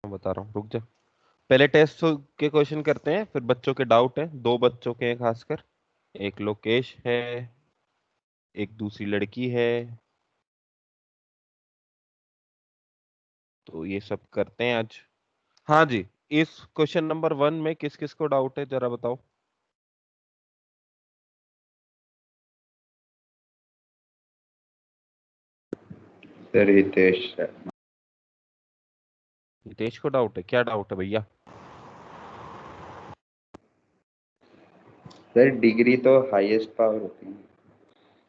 मैं बता रहा हूँ, रुक जा। पहले टेस्ट के क्वेश्चन करते हैं, फिर बच्चों के डाउट है, दो बच्चों के हैं खासकर। एक लोकेश है, एक दूसरी लड़की है। तो ये सब करते हैं आज। हाँ जी। इस क्वेश्चन नंबर 1 में किस किस को डाउट है, जरा बताओ। Sir Hitesh sir. हितेश को डाउट है, क्या डाउट है भैया? सर डिग्री तो हाईएस्ट पावर होती है।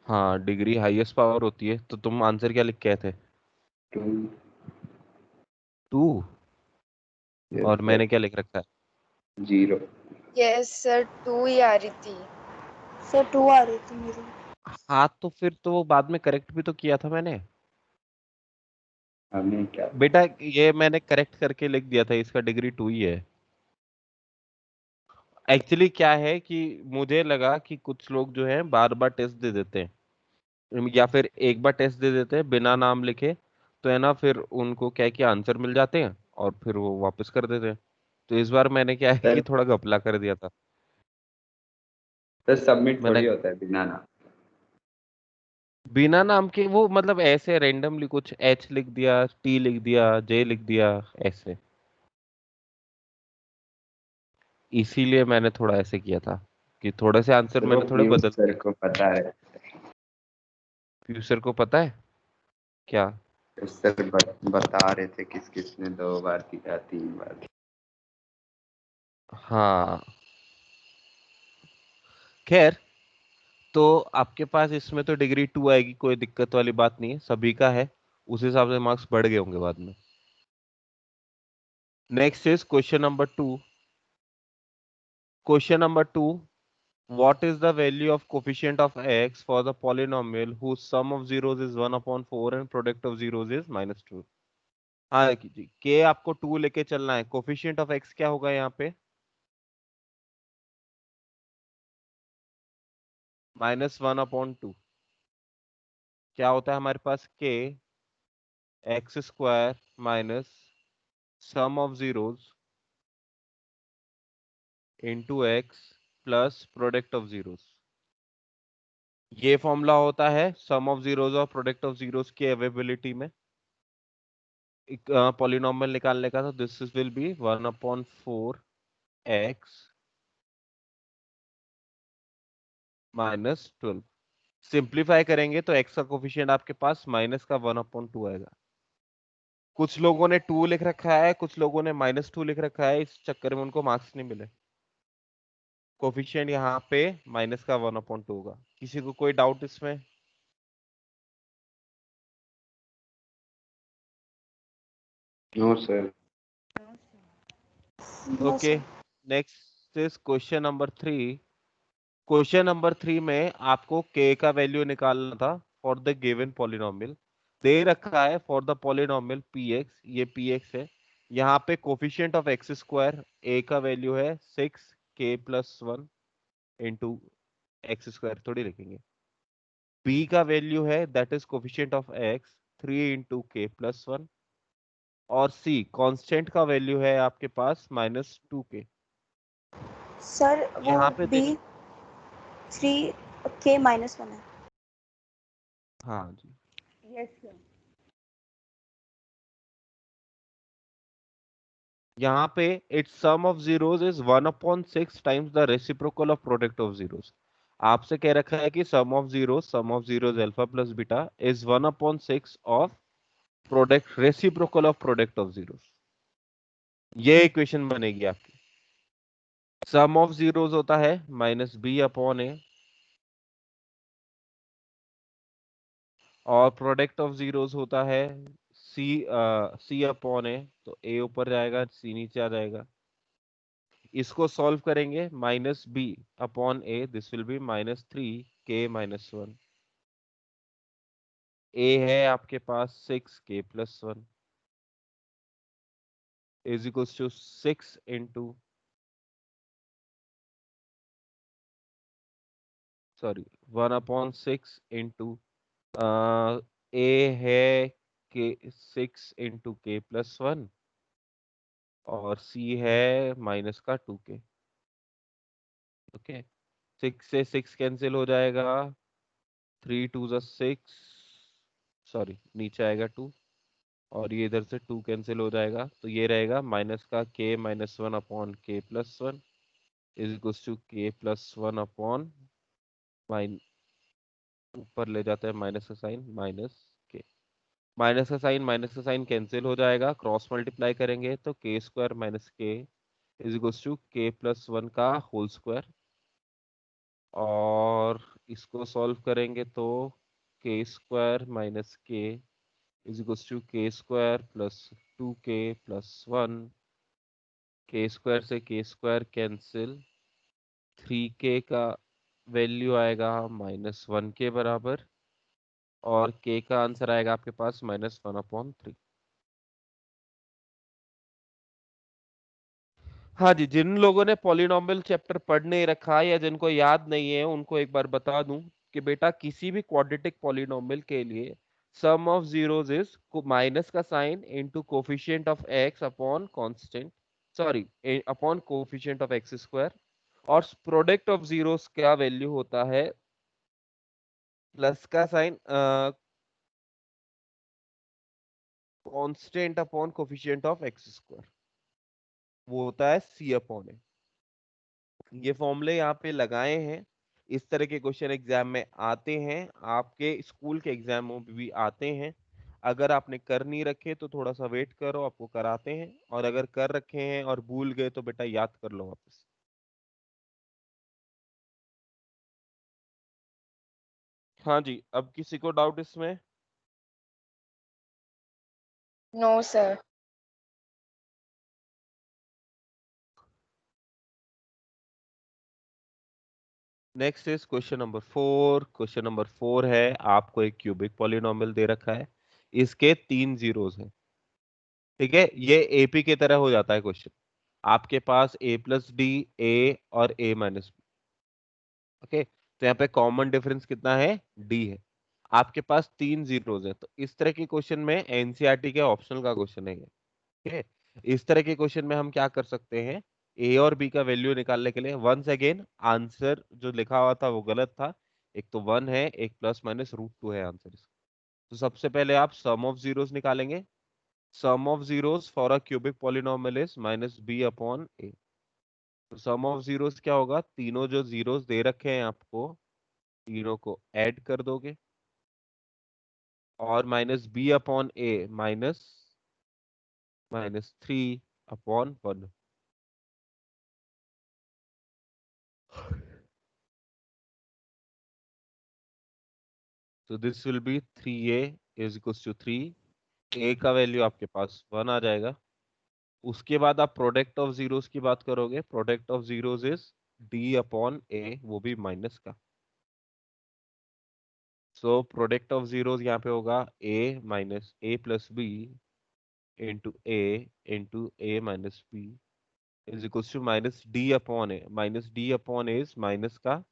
हाँ, डिग्री हाईएस्ट पावर होती है, तो तुम आंसर क्या लिख के आए थे? टू। 2। यस और सर। मैंने क्या लिख रखा है? जीरो। यस सर, 2 ही आ रही थी। सर 2 आ रही थी मेरी। हाँ, तो फिर तो वो बाद में करेक्ट भी तो किया था मैंने। हमें क्या। बेटा, ये मैंने करेक्ट करके लिख दिया था, इसका डिग्री 2 ही है। एक्चुअली क्या है कि मुझे लगा कि कुछ लोग जो है बार बार टेस्ट दे देते हैं, या फिर एक बार टेस्ट दे देते हैं बिना नाम लिखे, तो है ना, फिर उनको क्या है कि आंसर मिल जाते हैं और फिर वो वापस कर देते हैं। तो इस बार मैंने क्या है कि सर थोड़ा घपला कर दिया था। सर सबमिट मैंने थोड़ी होता है बिना नाम। बिना नाम के वो मतलब ऐसे रेंडमली कुछ एच लिख दिया, टी लिख दिया, जे लिख दिया, ऐसे। इसीलिए मैंने थोड़ा ऐसे किया था कि थोड़े से आंसर सर वो मैंने थोड़े पीयूष बदल सर दिए। को पता है। पीयूष सर को पता है क्या? सर बता रहे थे किस किस ने 2 बार दिया 3 बार। हाँ, खैर। तो आपके पास इसमें तो डिग्री 2 आएगी, कोई दिक्कत वाली बात नहीं है, सभी का है। उस हिसाब से मार्क्स बढ़ गए होंगे बाद में। Next is question number 2। Question number 2, what is the value of coefficient of x for the polynomial whose sum of zeros is 1 upon 4 and product of zeros is -2? हाँ जी, के आपको 2 लेके चलना है, कोफिशिएंट ऑफ एक्स क्या होगा यहाँ पे? -1/2। क्या होता है हमारे पास? के x square minus sum of zeros into x plus product of zeros. ये फॉर्मूला होता है सम ऑफ जीरोस और प्रोडक्ट ऑफ जीरोस की अवेलेबिलिटी में एक पॉलिनॉमियल निकालने का। तो this will be 1/4 x -12। Simplify करेंगे तो एक्स का कोफिशिएंट आपके पास माइनस का 1/2 आएगा। कुछ लोगों ने 2 लिख रखा है, कुछ लोगों ने -2 लिख रखा है, इस चक्कर में उनको मार्क्स नहीं मिले। कोफिशिएंट यहाँ पे माइनस का 1/2 होगा। किसी को कोई डाउट इसमें? No sir. No okay. Sir. Next is question number 3। Question number 3 में आपको के का वैल्यू निकालना था फॉर द गिवन पॉलिनोमियल। दे रखा है for the polynomial p x, ये पी एक्स है। यहाँ पे coefficient of x square a का वैल्यू है 6k+1 इंटू एक्स स्क्वायर थोड़ी लिखेंगे। बी का वैल्यू है that is coefficient of x 3 × k+1। और सी कांस्टेंट का वैल्यू है आपके पास -2k। सर वो यहाँ पे बी देख। 3k-1 है। हाँ जी। Yes sir. यहाँ पे it's sum of zeros is 1/6 times the reciprocal of product of zeros. आपसे कह रखा है कि sum of zeros alpha plus beta is 1/6 of product reciprocal of product of zeros. ये इक्वेशन बनेगी आपकी। सम ऑफ जीरोस होता है -b/a और प्रोडक्ट ऑफ जीरोस होता है c/a। तो a ऊपर जाएगा, c नीचे आ जाएगा। इसको सॉल्व करेंगे, -b/a, this will be -3k-1। a है आपके पास 6k+1 is equals to 6 into, sorry, 1/6 into a है के 6 × k+1 और सी है माइनस का 2k। ओके, 6 से 6 कैंसिल हो जाएगा, 3 2 जा 6, सॉरी नीचे आएगा 2, और ये इधर से 2 कैंसिल हो जाएगा, तो ये रहेगा माइनस का k minus 1 upon k plus 1 is equals to k plus 1 upon mine, ऊपर ले जाते हैं माइनस का साइन, माइनस का साइन कैंसिल हो जाएगा, क्रॉस मल्टीप्लाई करेंगे तो k square minus k is equals to k plus 1 का होल स्क्वायर, और इसको सॉल्व करेंगे तो k square minus k is equals to k square plus 2k plus 1, k square से k स्क्वायर कैंसिल, 3k का value आएगा -1 के बराबर, और k का आंसर आएगा आपके पास -1/3। हाँ जी, जिन लोगों ने पॉलिनॉमियल चैप्टर पढ़ नहीं रखा या जिनको याद नहीं है उनको एक बार बता दूं कि बेटा किसी भी क्वाड्रेटिक पॉलिनॉमियल के लिए sum of zeros is minus का sign into coefficient of x upon constant, sorry upon coefficient of x square, और प्रोडक्ट ऑफ जीरोस का वैल्यू होता है प्लस का sign constant upon coefficient of x square, वो होता है c अपॉन a। ये फॉर्मूले यहाँ पे लगाए हैं, इस तरह के क्वेश्चन एग्जाम में आते हैं, आपके स्कूल के एग्जामों में भी आते हैं। अगर आपने कर नहीं रखे तो थोड़ा सा वेट करो, आपको कराते हैं, और अगर कर रखे हैं और भूल गए तो बेटा याद कर लो वापस। हाँ जी, अब किसी को डाउट इसमें? No, sir. Next is question number 4। Question number 4 है, आपको एक क्यूबिक पॉलिनोमियल दे रखा है, इसके 3 जीरोस हैं। ठीक है, ये एपी की तरह हो जाता है क्वेश्चन, आपके पास a प्लस डी, ए और a माइनस बी। ओके, तो यहाँ पे कॉमन डिफरेंस कितना है, d है, आपके पास 3 जीरोस हैं, तो इस तरह के क्वेश्चन में एनसीईआरटी के ऑप्शनल का क्वेश्चन है ये। ठीक है, इस तरह के क्वेश्चन में हम क्या कर सकते हैं, ए और बी का वैल्यू निकालने के लिए वंस अगेन आंसर जो लिखा हुआ था वो गलत था, एक तो 1 है, एक प्लस माइनस √2 है आंसर इसका। तो सबसे पहले आप सम ऑफ जीरोस निकालेंगे, sum of zeros for a cubic polynomial is minus B upon A. तो सम ऑफ जीरोस क्या होगा, तीनों जो जीरोस दे रखे हैं आपको, तीनों को ऐड कर दोगे, और minus B upon a minus -3/1। So this will be 3a is equals to 3, a का वैल्यू आपके पास 1 आ जाएगा। उसके बाद आप प्रोडक्ट ऑफ जीरोस की बात करोगे, product of zeros is d upon a, वो भी माइनस का। सो प्रोडक्ट ऑफ जीरोस यहाँ पे होगा a minus a plus b into a minus b is equals to minus D upon a, minus D upon a is minus का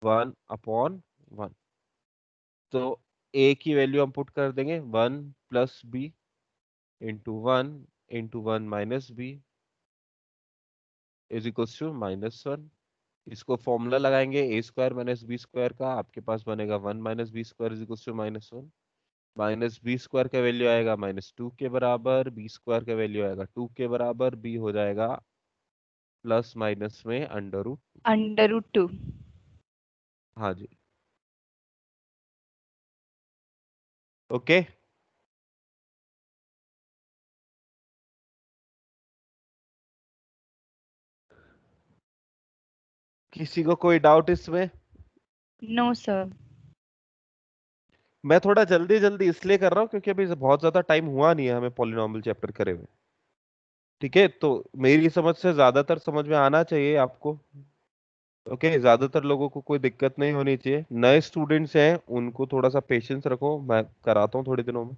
1/1। तो a की value हम पुट कर देंगे 1 plus b into 1 minus b is equals to -1। इसको formula लगाएंगे a square minus b square का, आपके पास बनेगा 1 minus b square is equals to -1। Minus b square का वैल्यू आएगा -2 के बराबर, बी स्क्वायर का वैल्यू आएगा 2 के बराबर, बी हो जाएगा प्लस माइनस में √2। √2। हाँ जी, ओके। किसी को कोई डाउट इसमें? No sir. मैं थोड़ा जल्दी जल्दी इसलिए कर रहा हूँ क्योंकि अभी बहुत ज्यादा टाइम हुआ नहीं है हमें पॉलिनॉमियल चैप्टर करे हुए। ठीक है, तो मेरी समझ से ज्यादातर समझ में आना चाहिए आपको। ओके, ज्यादातर लोगों को कोई दिक्कत नहीं होनी चाहिए। नए स्टूडेंट्स हैं उनको थोड़ा सा पेशेंस रखो, मैं कराता हूँ थोड़े दिनों में।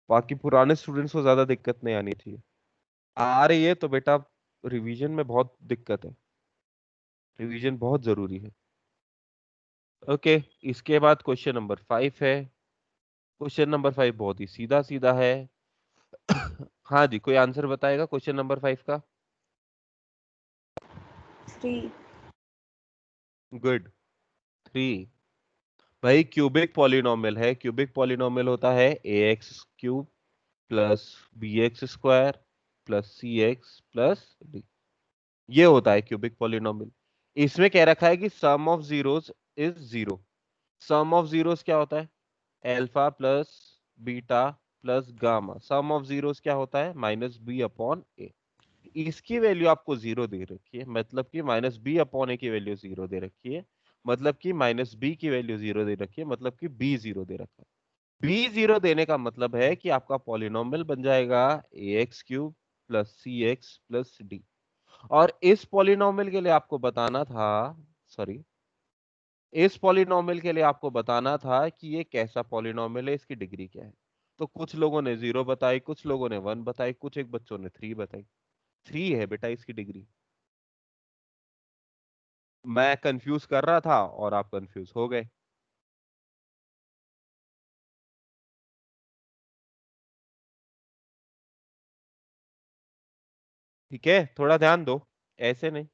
बाकी पुराने स्टूडेंट्स को ज्यादा दिक्कत नहीं आनी चाहिए। आ रही है तो बेटा रिवीजन में बहुत दिक्कत है, रिवीजन बहुत जरूरी है। ओके, इसके बाद क्वेश्चन नंबर 5 है। क्वेश्चन नंबर 5 बहुत ही सीधा सीधा है। हाँ जी, कोई आंसर बताएगा क्वेश्चन नंबर 5 का? 3. गुड, 3। भाई क्यूबिक पॉलिनोमियल है, क्यूबिक पॉलिनोमियल होता है ax³ plus bx² plus cx plus d। ये होता है क्यूबिक पॉलिनोमियल। इसमें कह रखा है कि sum of zeros is 0। Sum of zeros क्या होता है? Alpha plus beta plus gamma. Sum of zeros क्या होता है? -b/a। इसकी वैल्यू आपको 0 दे रखी है, मतलब कि -b/a की वैल्यू 0 दे रखी है, मतलब कि -b की वैल्यू 0 दे रखी है, मतलब कि b 0 दे रखा है। b 0 देने का मतलब है कि आपका पॉलिनोमियल बन जाएगा ax³ plus cx plus d। और इस पॉलिनोमियल के लिए आपको बताना था, सॉरी, इस पॉलिनोमियल के लिए आपको बताना था कि ये कैसा पॉलिनोमियल है, इसकी डिग्री क्या है। तो कुछ लोगों ने 0 बताई, कुछ लोगों ने 1 बताई, कुछ एक बच्चों ने 3 बताई। 3 है बेटा इसकी डिग्री। मैं कंफ्यूज कर रहा था और आप कंफ्यूज हो गए। ठीक है, थोड़ा ध्यान दो, ऐसे नहीं।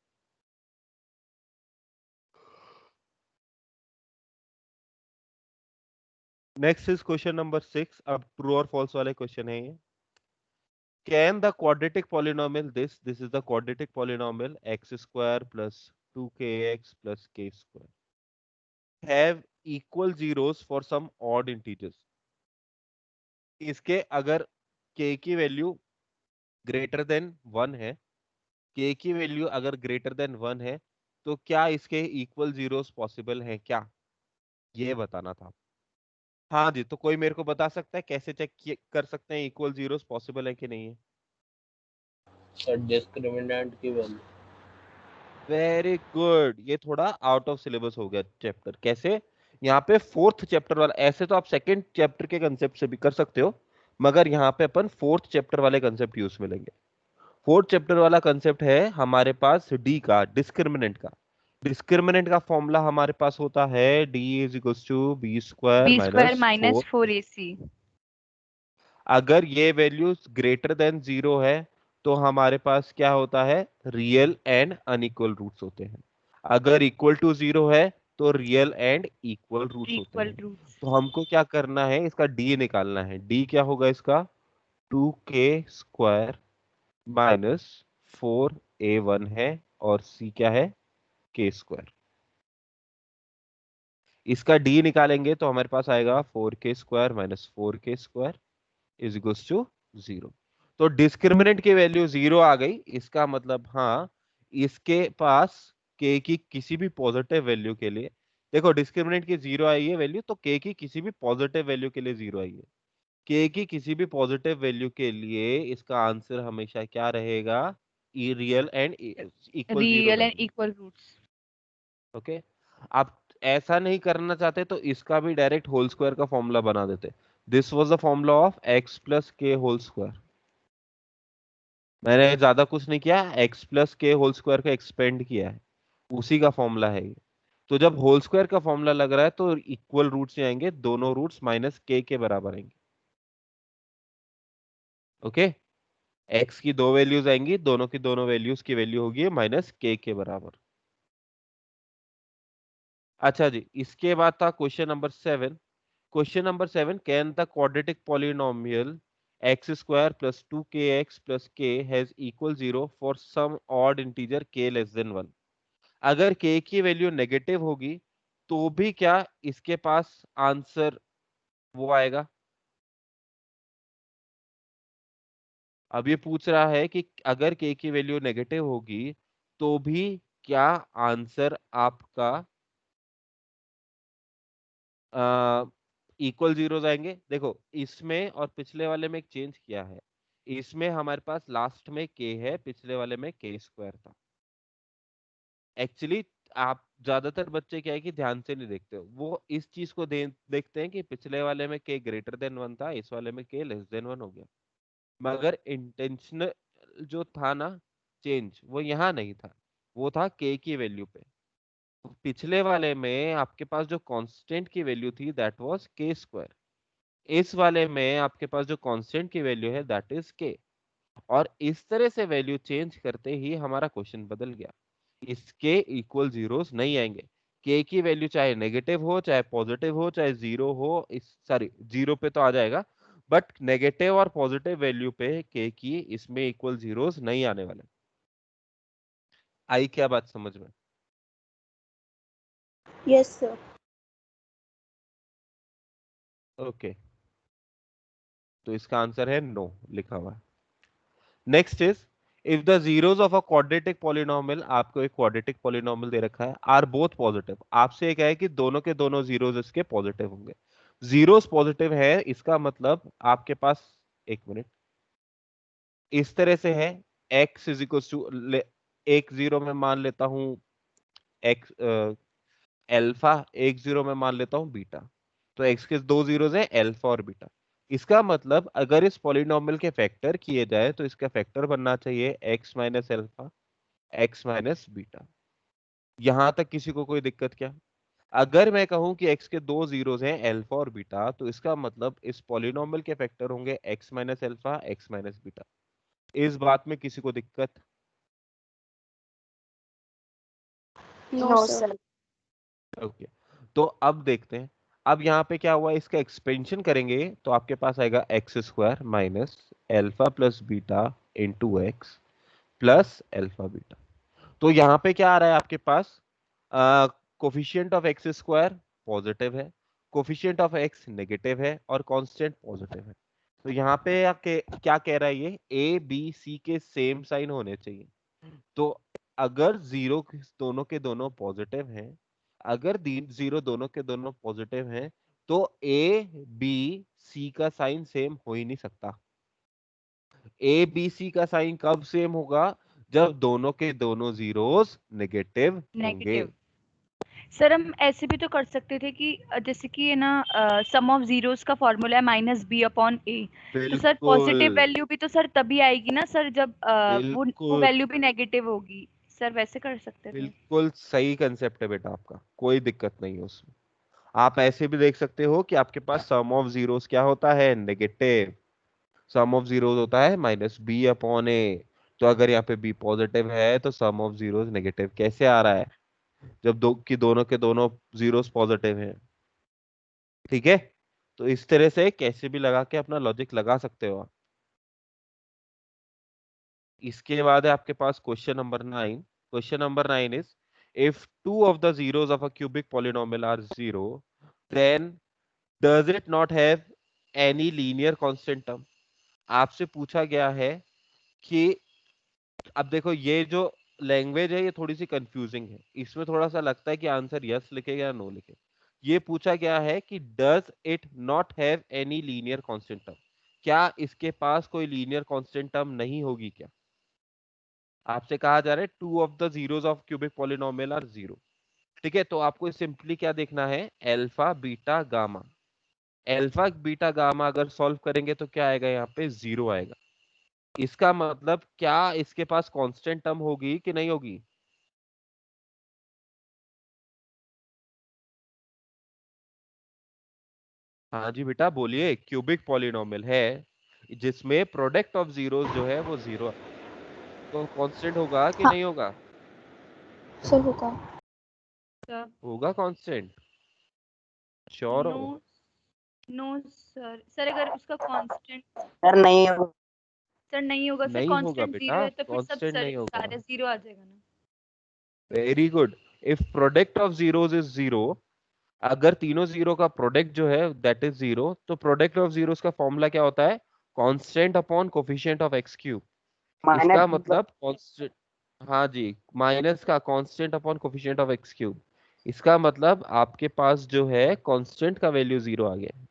Next is question number 6। अब ट्रू और फॉल्स वाले क्वेश्चन है ये। Can the quadratic polynomial this is the quadratic polynomial x² plus 2kx plus k square have equal zeros for some odd integers? इसके अगर k की वैल्यू ग्रेटर देन 1 है, k की वैल्यू अगर ग्रेटर देन 1 है, तो क्या इसके इक्वल जीरोस पॉसिबल हैं क्या? ये बताना था। हाँ जी, तो कोई मेरे को बता सकता है कैसे चेक कर सकते हैं इक्वल जीरोस पॉसिबल है कि नहीं है? सर डिस्क्रिमिनेंट की वैल्यू। वेरी गुड, ये थोड़ा आउट ऑफ सिलेबस हो गया चैप्टर। कैसे? यहाँ पे फोर्थ चैप्टर वाला, ऐसे तो आप सेकंड चैप्टर के कंसेप्ट से भी कर सकते हो, मगर यहाँ पे अपन फोर्थ चैप्टर वाले कंसेप्ट यूज में लेंगे। फोर्थ चैप्टर वाला कंसेप्ट है हमारे पास डी का, डिस्क्रिमिनेंट का। डिस्क्रिमिनेंट का फॉर्मूला हमारे पास होता है D is equals to b square b square minus minus 4। 4ac। अगर ये वैल्यू ग्रेटर देन 0 है तो हमारे पास क्या होता है? रियल एंड अनइक्वल रूट्स होते हैं। अगर इक्वल टू 0 है तो रियल एंड इक्वल रूट्स होते Equal हैं। roots। तो हमको क्या करना है? इसका डी निकालना है। डी क्या होगा इसका? 2k² माइनस 4a1 है, और c क्या है? k²। इसका डी निकालेंगे तो हमारे पास आएगा 4k² minus 4k² is equals to 0। तो डिस्क्रिमिनेंट की वैल्यू 0 आ गई, इसका मतलब हाँ, इसके पास k की किसी भी पॉजिटिव वैल्यू के लिए, देखो डिस्क्रिमिनेंट की 0 आई है वैल्यू, तो k की किसी भी पॉजिटिव वैल्यू के लिए 0 आई है। k की किसी भी पॉजिटिव वैल्यू के लिए इसका आंसर हमेशा क्या रहेगा? Real and equal zero Real and रहेगा। equal roots। ओके, आप ऐसा नहीं करना चाहते तो इसका भी डायरेक्ट होल स्क्वायर का फॉर्मूला बना देते। This was the formula of x plus के होल स्क्वायर। मैंने ज्यादा कुछ नहीं किया, x प्लस के होल स्क्वायर का एक्सपेंड किया है, उसी का फॉर्मूला है ये। तो जब होल स्क्वायर का फॉर्मूला लग रहा है तो इक्वल रूट्स ही आएंगे, दोनों रूट्स माइनस के बराबर आएंगे। ओके, x की दो वैल्यूज आएंगी, दोनों की दोनों वैल्यूज की वैल्यू होगी माइनस के बराबर। अच्छा जी, इसके बाद था question number 7। Question number 7, can the quadratic polynomial x² plus 2kx plus k has equal 0 for some odd integer k less than 1? अगर k की वैल्यू नेगेटिव होगी तो भी क्या इसके पास आंसर वो आएगा? अब ये पूछ रहा है कि अगर k की वैल्यू नेगेटिव होगी तो भी क्या आंसर आपका इक्वल जीरोस आएंगे? देखो, इसमें और पिछले वाले में एक चेंज किया है। इसमें हमारे पास लास्ट में k है, पिछले वाले में k² था। एक्चुअली आप ज्यादातर बच्चे क्या है कि ध्यान से नहीं देखते हो, वो इस चीज को देखते हैं कि पिछले वाले में k ग्रेटर देन 1 था, इस वाले में k लेस देन 1 हो गया। मगर इंटेंशनल जो था ना चेंज, वो यहाँ नहीं था, वो था k की वैल्यू पे। पिछले वाले में आपके पास जो कांस्टेंट की वैल्यू थी दैट वाज k²। इस वाले में आपके पास जो कांस्टेंट की वैल्यू है दैट इज k। और इस तरह से वैल्यू चेंज करते ही हमारा क्वेश्चन बदल गया। इसके इक्वल जीरोस नहीं आएंगे। के की वैल्यू चाहे नेगेटिव हो, चाहे पॉजिटिव हो, चाहे जीरो हो, इस सॉरी जीरो पे तो आ जाएगा, बट नेगेटिव और पॉजिटिव वैल्यू पे के की इसमें इक्वल जीरोस नहीं आने वाले। आई क्या बात समझ में? Yes sir. ओके, तो इसका आंसर है नो लिखा हुआ है। Next is if the zeros of a quadratic polynomial, आपको एक क्वाड्रेटिक पॉलिनोमियल दे रखा है, आर बोथ पॉजिटिव। आपसे एक है कि दोनों के दोनों जीरोस इसके पॉजिटिव होंगे। जीरोस पॉजिटिव है, इसका मतलब आपके पास, एक मिनट, इस तरह से है, x इज इक्वल टू, एक जीरो में मान लेता हूं x अल्फा, एक जीरो में मान लेता हूं बीटा। तो x के दो जीरोस हैं, अल्फा और बीटा। इसका मतलब अगर इस पॉलिनोमियल के फैक्टर किए जाए तो इसका फैक्टर बनना चाहिए x minus alpha, x minus beta. यहां तक किसी को कोई दिक्कत क्या? अगर मैं कहूं कि x के दो जीरोस हैं, अल्फा और बीटा, तो इसका मतलब इस पॉलिनोमियल के फैक्टर होंगे x minus alpha, x minus beta. इस बात में किसी को दिक्कत? No No, sir. sir. Okay, तो अब देखते हैं। अब यहाँ पे क्या हुआ, इसका एक्सपेंशन करेंगे तो आपके पास आएगा x square minus alpha plus beta into x plus alpha beta. तो यहाँ पे क्या आ रहा है आपके पास, coefficient of x square positive है, कोफिशिएंट ऑफ एक्स नेगेटिव है, और कांस्टेंट पॉजिटिव है। तो यहाँ पे क्या कह रहा है, ये ए बी सी के सेम साइन होने चाहिए। तो अगर जीरो दोनों के दोनों पॉजिटिव हैं, अगर जीरो दोनों के दोनों पॉजिटिव हैं, तो ए बी सी का साइन सेम हो ही नहीं सकता। ए बी सी का साइन कब सेम होगा? जब दोनों के दोनों जीरोस नेगेटिव होंगे। नेगेटिव। सर हम ऐसे भी तो कर सकते थे कि जैसे कि ये ना सम ऑफ जीरोस का फॉर्मूला है माइनस बी अपॉन ए। तो सर पॉजिटिव बिल्कुल वैल्यू भी तो सर तभी आएगी ना सर जब वो बिल्कुल वैल्यू भी नेगेटिव होगी। सर वैसे कर सकते थे। बिल्कुल सही कंसेप्ट है बेटा आपका, कोई दिक्कत नहीं है उसमें। आप ऐसे भी देख सकते हो कि आपके पास सम ऑफ जीरोस क्या होता है, नेगेटिव। सम ऑफ जीरोस होता है माइनस बी अपॉन ए। तो अगर यहाँ पे बी पॉजिटिव है तो सम ऑफ जीरोस नेगेटिव कैसे आ रहा है? जब दोनों के दोनों जीरोस पॉजिटिव हैं। ठीक है, तो इस तरह से कैसे भी लगा के अपना लॉजिक लगा सकते हो आप। इसके बाद है आपके पास question number 9। Question number 9 is if two of the zeros of a cubic polynomial are zero, then does it not have any linear constant term. आपसे पूछा गया है कि, अब देखो ये जो लैंग्वेज है ये थोड़ी सी कंफ्यूजिंग है, इसमें थोड़ा सा लगता है कि आंसर यस लिखे या नो लिखे। ये पूछा गया है कि does it not have any linear constant term, क्या इसके पास कोई लीनियर कांस्टेंट टर्म नहीं होगी क्या? आपसे कहा जा रहा है two of the zeros of cubic polynomial are zero. ठीक है, तो आपको सिंपली क्या देखना है, alpha beta gamma. Alpha beta gamma अगर सॉल्व करेंगे तो क्या आएगा, यहाँ पे जीरो आएगा। इसका मतलब क्या इसके पास कांस्टेंट टर्म होगी कि नहीं होगी? हाँ जी बेटा बोलिए, क्यूबिक पॉलिनोमियल है जिसमें प्रोडक्ट ऑफ जीरोस जो है वो जीरो, तो कांस्टेंट होगा कि हाँ नहीं होगा? सर होगा। सर होगा कांस्टेंट, श्योर नो। हो? No sir. सर अगर उसका कांस्टेंट सर नहीं होगा। सर नहीं होगा, फिर नहीं होगा कांस्टेंट बेटा, जीरो है तो फिर सब कांस्टेंट सर नहीं होगा। सारे जीरो आ जाएगा ना। Very good. If product of zeros is zero, अगर तीनों जीरो का प्रोडक्ट जो है दैट इज जीरो, तो प्रोडक्ट ऑफ जीरोस का फॉर्मूला क्या होता है, constant upon coefficient of x cube. इसका माइनस मतलब कांस्टेंट, हाँ जी, माइनस का constant upon coefficient of x cube. इसका मतलब आपके पास जो है कांस्टेंट का वैल्यू जीरो आ गया है,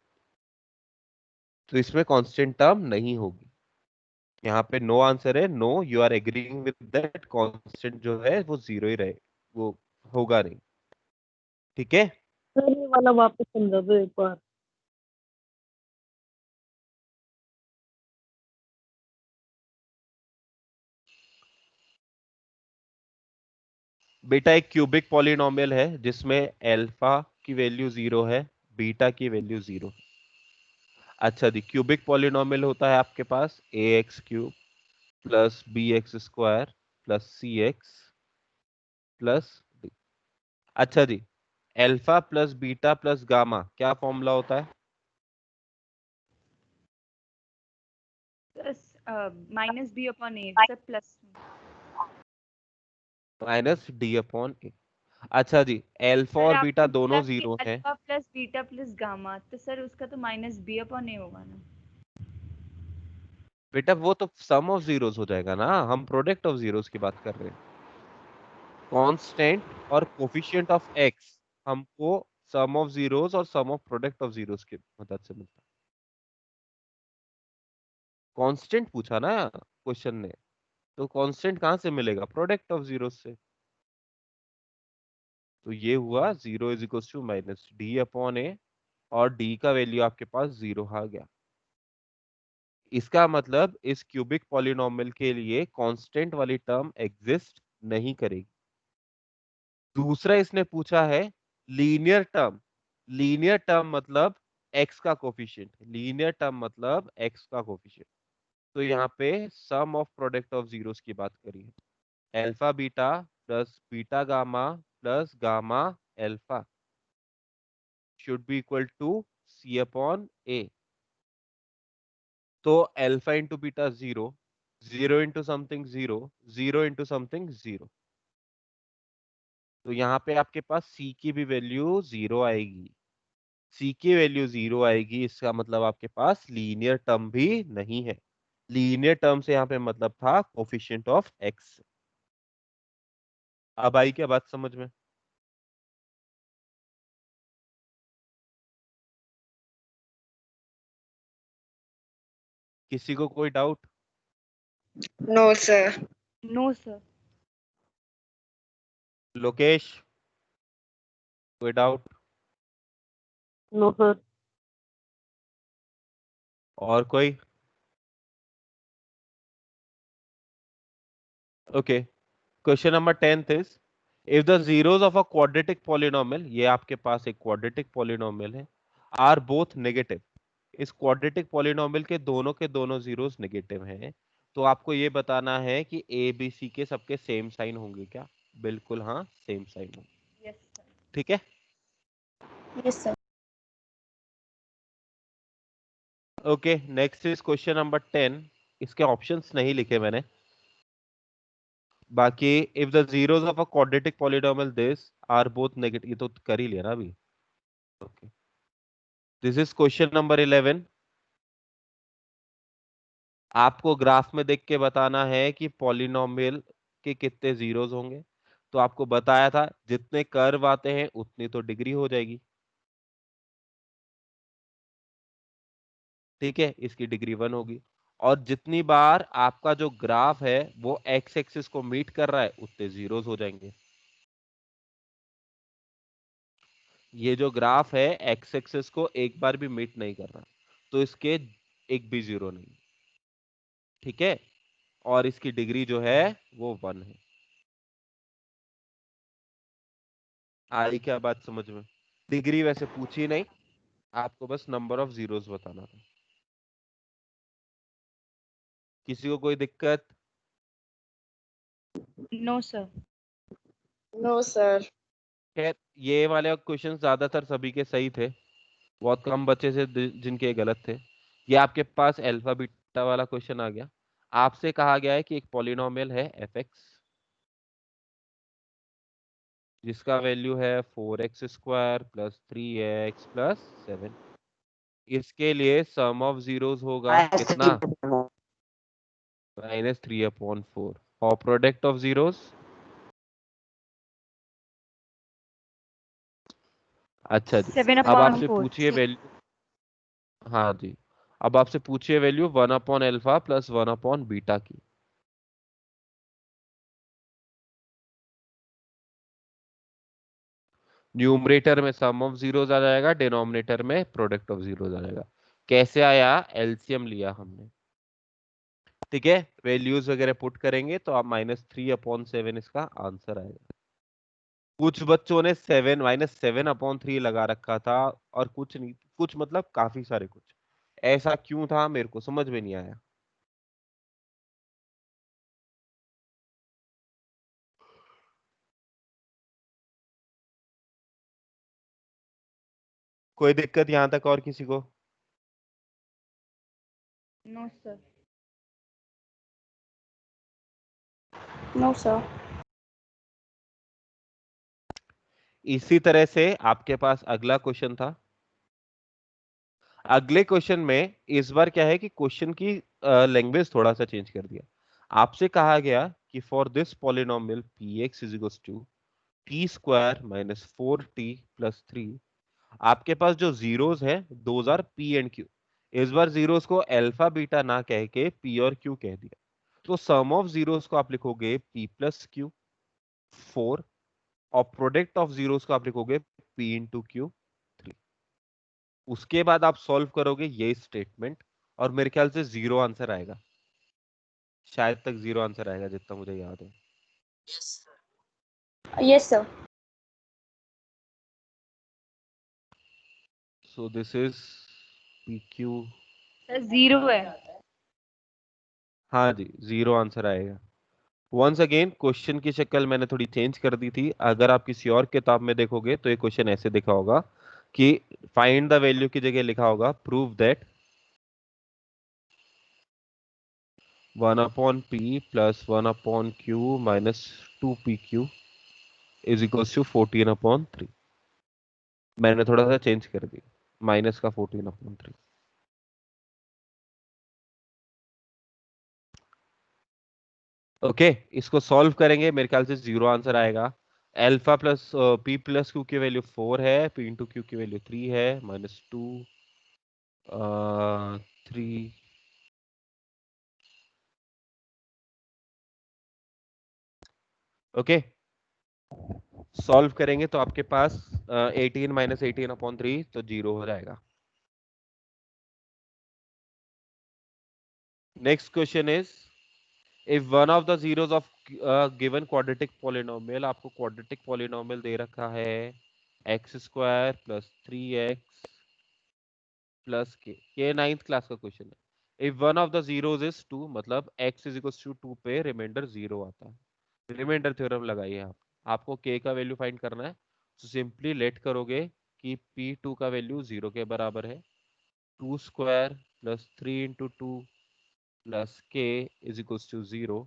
तो इसमें कांस्टेंट टर्म नहीं होगी। यहाँ पे नो आंसर है, no, you are agreeing with that constant जो है वो जीरो ही रहे, वो होगा नहीं। ठीक है, सर ये वाला वापस समझा दो एक बार। बेटा एक क्यूबिक पॉलिनोमियल है जिसमें अल्फा की वैल्यू जीरो है, बीटा की वैल्यू जीरो। अच्छा जी, क्यूबिक पॉलिनोमियल होता है आपके पास A x cube plus B x square plus C x plus D. अच्छा जी, alpha plus beta plus gamma क्या फॉर्मूला होता है? Minus B upon A sir plus minus D upon A. अच्छा जी, अल्फा और बीटा आपने बोला दोनों कि जीरो हैं। Alpha plus beta plus gamma, तो सर उसका तो माइनस बी अपॉन ए होगा ना। बेटा वो तो सम ऑफ जीरोस हो जाएगा ना, हम प्रोडक्ट ऑफ जीरोस की बात कर रहे हैं। कांस्टेंट और कोफिशिएंट ऑफ एक्स हमको सम ऑफ जीरोस और सम ऑफ प्रोडक्ट ऑफ जीरोस की मदद से मिलता है। कांस्टेंट पूछा ना क्वेश्चन ने, तो कांस्टेंट कहां से मिलेगा? प्रोडक्ट ऑफ जीरोस से। तो ये हुआ 0 is equal to minus D upon A, और डी का वैल्यू आपके पास 0 आ गया। इसका मतलब इस क्यूबिक पॉलिनोमियल के लिए कांस्टेंट वाली टर्म एग्जिस्ट नहीं करेगी। दूसरा इसने पूछा है लीनियर टर्म। लीनियर टर्म मतलब x का कोफिशिएंट, लीनियर टर्म मतलब x का कोफिशिएंट। तो यहाँ पे sum of product of zeros की बात करी है। Alpha beta plus beta gamma plus gamma alpha should be equal to c upon a। तो alpha into beta 0, 0 into something 0, 0 into something 0। तो यहाँ पे आपके पास c की भी वैल्यू 0 आएगी। c की वैल्यू 0 आएगी, इसका मतलब आपके पास लीनियर टर्म भी नहीं है। लीनियर टर्म से यहाँ पे मतलब था कोफिशिएंट ऑफ x। अब आई क्या बात समझ में? किसी को कोई doubt? No, sir. No sir. Lokesh, कोई डाउट? No sir. और कोई? Okay, question number 10 is if the zeros of a quadratic polynomial, ये आपके पास एक क्वाड्रेटिक पॉलिनोमियल है, आर बोथ नेगेटिव। इस क्वाड्रेटिक पॉलिनोमियल के दोनों जीरोस नेगेटिव हैं। तो आपको ये बताना है कि ए बी सी के सबके सेम साइन होंगे क्या? बिल्कुल हाँ, सेम साइन होंगे। Yes sir. ठीक है। Yes, sir. Okay, next is question number 10। इसके ऑप्शंस नहीं लिखे मैंने, बाकी if the zeros of a quadratic polynomial this are both negative, ये तो कर ही लिया ना अभी। Okay, this is question number 11। आपको ग्राफ में देख के बताना है कि पॉलिनोमियल के कितने जीरोस होंगे। तो आपको बताया था जितने कर्व आते हैं उतनी तो डिग्री हो जाएगी। ठीक है, इसकी डिग्री 1 होगी। और जितनी बार आपका जो ग्राफ है वो एक्स एक्सिस को मीट कर रहा है उतने जीरोस हो जाएंगे। ये जो ग्राफ है एक्स एक्सिस को एक बार भी मीट नहीं कर रहा, तो इसके एक भी जीरो नहीं। ठीक है, और इसकी डिग्री जो है वो 1 है। आई क्या बात समझ में? डिग्री वैसे पूछी नहीं, आपको बस नंबर ऑफ जीरोस बताना था। किसी को कोई दिक्कत? No sir. No, sir. खैर, ये वाले क्वेश्चन ज्यादातर सभी के सही थे, बहुत कम बच्चे से जिनके गलत थे। ये आपके पास अल्फा बीटा वाला क्वेश्चन आ गया। आपसे कहा गया है कि एक पॉलिनोमियल है एफ एक्स, जिसका वैल्यू है 4x square plus 3x plus 7। इसके लिए सम ऑफ जीरोस होगा कितना? -3/4। और प्रोडक्ट ऑफ जीरोस, अच्छा जी, 7 अब अपॉन आपसे 4। पूछिए वैल्यू। हाँ जी, अब आपसे पूछिए वैल्यू 1/अल्फा प्लस 1/बीटा की। न्यूमरेटर में सम ऑफ जीरोस आ जाएगा, डिनोमिनेटर में प्रोडक्ट ऑफ जीरोस आ जाएगा। कैसे आया? एलसीएम लिया हमने। ठीक है, वैल्यूज वगैरह पुट करेंगे तो आप -3/7 इसका आंसर आएगा। कुछ बच्चों ने 7 -7/3 लगा रखा था, और कुछ नहीं, कुछ मतलब काफी सारे कुछ। ऐसा क्यों था मेरे को समझ में नहीं आया। कोई दिक्कत यहाँ तक और किसी को? No sir. No, sir. इसी तरह से आपके पास अगला क्वेश्चन था। अगले क्वेश्चन में इस बार क्या है कि क्वेश्चन की लैंग्वेज थोड़ा सा चेंज कर दिया। आपसे कहा गया कि for this polynomial p x is equal to t square minus 4t plus 3। आपके पास जो जीरोस है those are p and q. इस बार जीरोस को अल्फा बीटा ना कह के पी और क्यू कह दिया। तो सम ऑफ जीरोस को आप लिखोगे पी प्लस क्यू 4, और प्रोडक्ट ऑफ जीरोस को आप लिखोगे पी इंटू क्यू 3। उसके बाद आप सॉल्व करोगे ये स्टेटमेंट, और मेरे ख्याल से जीरो आंसर आएगा। शायद तक जीरो आंसर आएगा जितना मुझे याद है। Yes, sir. So this is P Q. Sir zero है। हाँ जी, जीरो आंसर आएगा। वंस अगेन क्वेश्चन की शक्ल मैंने थोड़ी चेंज कर दी थी। अगर आप किसी और किताब में देखोगे तो ये क्वेश्चन ऐसे लिखा होगा कि फाइंड द वैल्यू की जगह लिखा होगा prove that 1 upon p plus 1 upon q minus 2pq is equal to 14 upon 3। मैंने थोड़ा सा चेंज कर दिया, माइनस का 14 अपॉन 3। ओके, इसको सॉल्व करेंगे, मेरे ख्याल से जीरो आंसर आएगा। Alpha plus P plus Q की वैल्यू 4 है, पी इंटू क्यू की वैल्यू 3 है, माइनस 2 3। ओके, सॉल्व करेंगे तो आपके पास 18 माइनस 18 अपॉन 3 तो जीरो हो जाएगा। Next question is if one of the zeros of given quadratic polynomial, आपको क्वाड्रेटिक पॉलिनोमियल दे रखा है x square plus 3x plus के। ये 9th क्लास का क्वेश्चन है। If one of the zeros is 2, मतलब x इज इक्वल टू 2 पे रिमाइंडर 0 आता है। रिमाइंडर थ्योरम लगाइए आप। आपको k का वैल्यू फाइंड करना है, तो सिंपली लेट करोगे कि p2 का वैल्यू 0 के बराबर है। 2 square plus 3 into 2 plus k is equal to 0।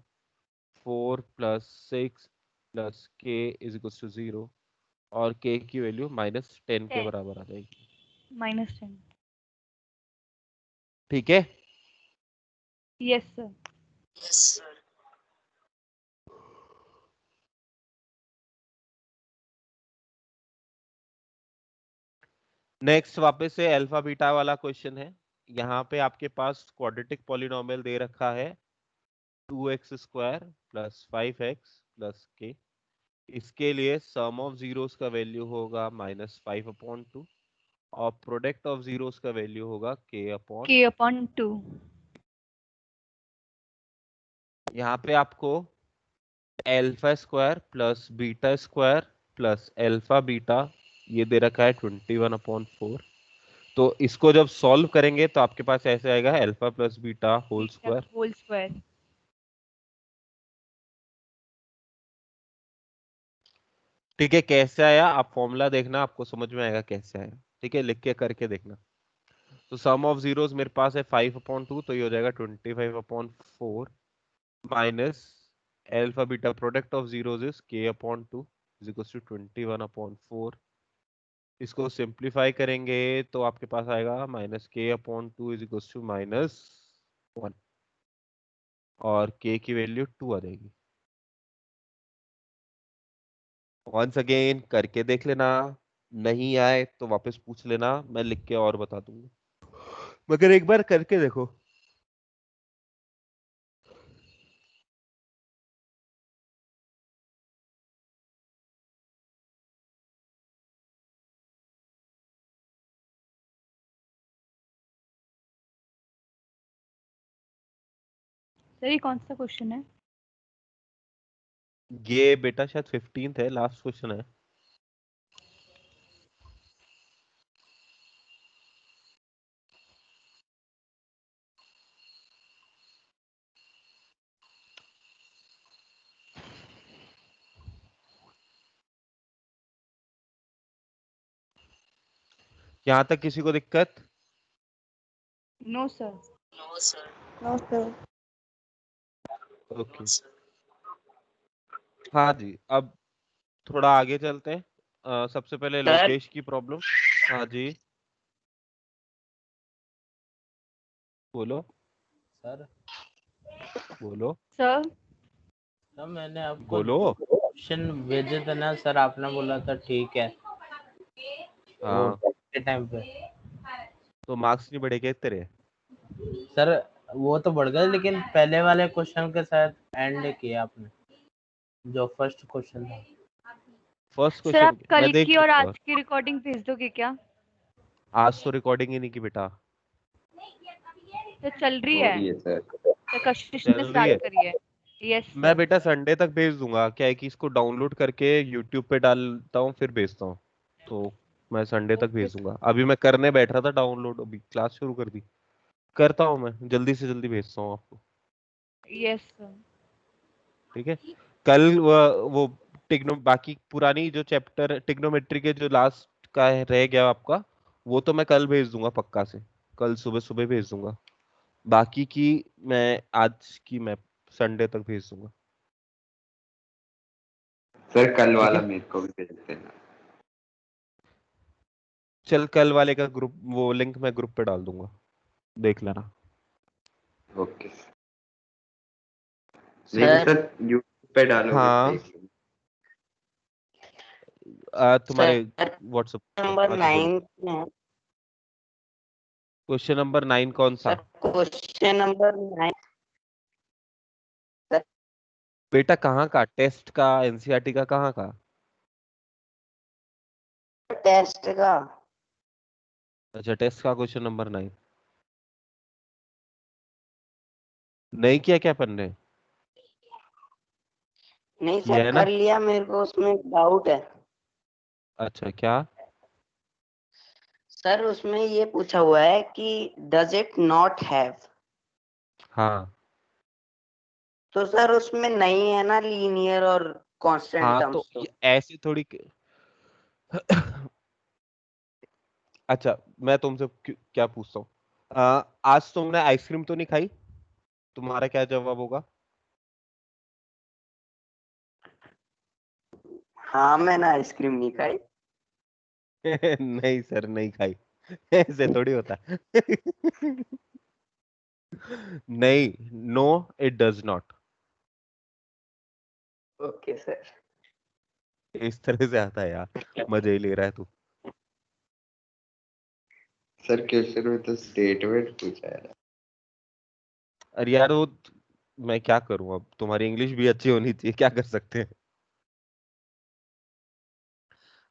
4 plus 6 plus k is equal to 0, और k की वैल्यू -10 के 10 बराबर आ जाएगी। -10। ठीक है। Yes sir. नेक्स्ट वापस से अल्फा बीटा वाला क्वेश्चन है। यहाँ पे आपके पास क्वाड्रेटिक पॉलिनोमियल दे रखा है 2x square plus 5x plus k। इसके लिए सम ऑफ जीरोस का वैल्यू होगा -5/2, और प्रोडक्ट ऑफ जीरोस का वैल्यू होगा k/। k/2। यहाँ पे आपको alpha square plus beta square plus alpha beta ये दे रखा है 21/4। तो इसको जब सॉल्व करेंगे तो आपके पास ऐसे आएगा alpha plus beta whole square. Whole square. ठीक है, कैसे आया आप फॉर्मूला देखना, आपको समझ में आएगा कैसे आया। ठीक है, लिख के करके देखना। तो सम ऑफ जीरोस मेरे पास है 5/2, तो ये हो जाएगा 25/4 minus alpha beta product of zeros is k/2 is equal to 21/4। इसको सिंप्लीफाई करेंगे तो आपके पास आएगा -k/2 इज इक्वल टू -1, और k की वैल्यू 2 आ जाएगी। वंस अगेन करके देख लेना, नहीं आए तो वापस पूछ लेना, मैं लिख के और बता दूंगा, मगर एक बार करके देखो। सर ये कौन सा क्वेश्चन है? ये बेटा शायद 15th है, लास्ट क्वेश्चन है। यहाँ तक किसी को दिक्कत? No sir. No, sir. Okay हाँ जी, अब थोड़ा आगे चलते हैं। सबसे पहले सर लोकेश की प्रॉब्लम। हाँ जी बोलो सर बोलो सर सर मैंने आपको बोलो। क्वेश्चन भेजे थे ना सर, आपने बोला था ठीक है वो हाँ के टाइम पे। तो मार्क्स नहीं बढ़ेंगे तेरे? सर वो तो बढ़ गए, लेकिन पहले वाले क्वेश्चन के साथ एंड किया आपने, जो फर्स्ट क्वेश्चन था। फर्स्ट सर आप क्वेश्चन मैं कल देख की और लूंगा। आज की रिकॉर्डिंग भेज दोगे क्या? आज तो रिकॉर्डिंग ही नहीं की बेटा। तो चल रही हो है रही है सर। तो कशिश ने चल रही स्टार्ट है। करी है। यस मैं सर। बेटा संडे तक भेज दूंगा, क्या है कि इसको डाउनलोड करके यूट्यूब पे डालता हूँ फिर भेजता हूँ। तो मैं संडे तक ओके भेज दूंगा। अभी मैं करने बैठ रहा था डाउनलोड, अभी क्लास शुरू कर दी। करता हूँ मैं, जल्दी से जल्दी भेजता हूँ आपको। Yes sir. ठीक है। कल वो टिग्नो बाकी पुरानी जो चैप्टर टिग्नोमेट्री के जो लास्ट का रह गया आपका, वो तो मैं कल भेज दूंगा पक्का से। कल सुबह सुबह भेज दूंगा। बाकी की मैं आज की मैं संडे तक भेज दूंगा। सर कल ठीक वाला है। मेरे को भी भेज देना। चल कल वाले का ग्रुप वो लिंक मैं ग्रुप पे डाल दूंगा, देख लेना। ओके नहीं नहीं सर सर, यूट्यूब पे डालोगे तो हाँ देख लूंगा। तुम्हारे सर व्हाट्सएप। नंबर हाँ जी बोलो। 9 में है। क्वेश्चन नंबर 9 कौन सा? सर क्वेश्चन नंबर 9 सर, बेटा कहाँ का? टेस्ट का, एनसीईआरटी का, कहाँ का? टेस्ट का। अच्छा टेस्ट का क्वेश्चन नंबर 9 नहीं किया क्या अपन ने? नहीं किया सर है ना? कर लिया, मेरे को उसमें डाउट है। अच्छा क्या? सर उसमें ये पूछा हुआ है कि डज इट नॉट हैव। हाँ तो सर उसमें नहीं है ना लीनियर और कांस्टेंट हाँ तो टर्म्स तो। ऐसे थोड़ी अच्छा मैं तुमसे क्या पूछता हूँ। आज तुमने आइसक्रीम तो नहीं खाई? तुम्हारा क्या जवाब होगा? हाँ मैंने आइसक्रीम नहीं खाई। नहीं सर नहीं खाई। ऐसे थोड़ी होता है। नहीं, no it does not. Okay sir. इस तरह से आता है यार, मजे ही ले रहा है तू। सर क्वेश्चन में तो स्टेटमेंट पूछा है। अरे यार वो मैं क्या करूं, अब तुम्हारी इंग्लिश भी अच्छी होनी चाहिए, क्या कर सकते हैं।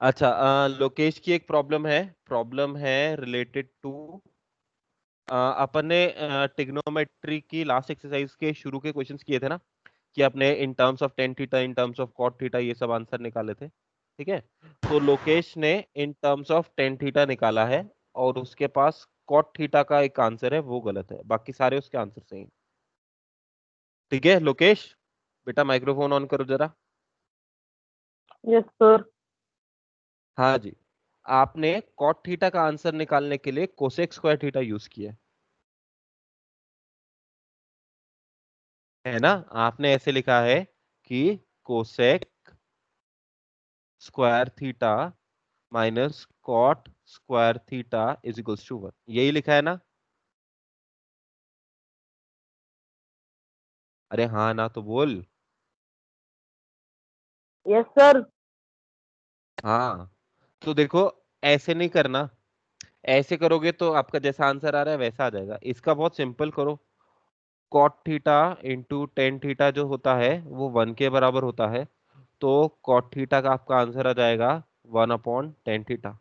अच्छा लोकेश की एक प्रॉब्लम है रिलेटेड टू अपन ने टिग्नोमेट्री की लास्ट एक्सरसाइज के शुरू के क्वेश्चंस किए थे ना, कि अपने in terms of tan theta, in terms of cot theta, ये सब आंसर निकाले थे। ठीक है। तो लोकेश ने इन टर्म्स ऑफ टेन थीटा निकाला है, और उसके पास कॉट थीटा का एक आंसर है, वो गलत है, बाकी सारे उसके आंसर सही हैं। ठीक है लोकेश, बेटा माइक्रोफोन ऑन करो जरा। Yes sir. हाँ जी। आपने कॉट थीटा का आंसर निकालने के लिए कोसेक स्क्वायर थीटा यूज किया है ना? आपने ऐसे लिखा है कि cosec square theta minus cot square theta is equals to 1, यही लिखा है ना? अरे हाँ ना तो बोल। Yes sir. हाँ तो देखो, ऐसे नहीं करना। ऐसे करोगे तो आपका जैसा आंसर आ रहा है वैसा आ जाएगा। इसका बहुत सिंपल करो। Cot theta into tan theta जो होता है वो 1 के बराबर होता है। तो कॉट थीटा का आपका आंसर आ जाएगा 1/10 थीटा।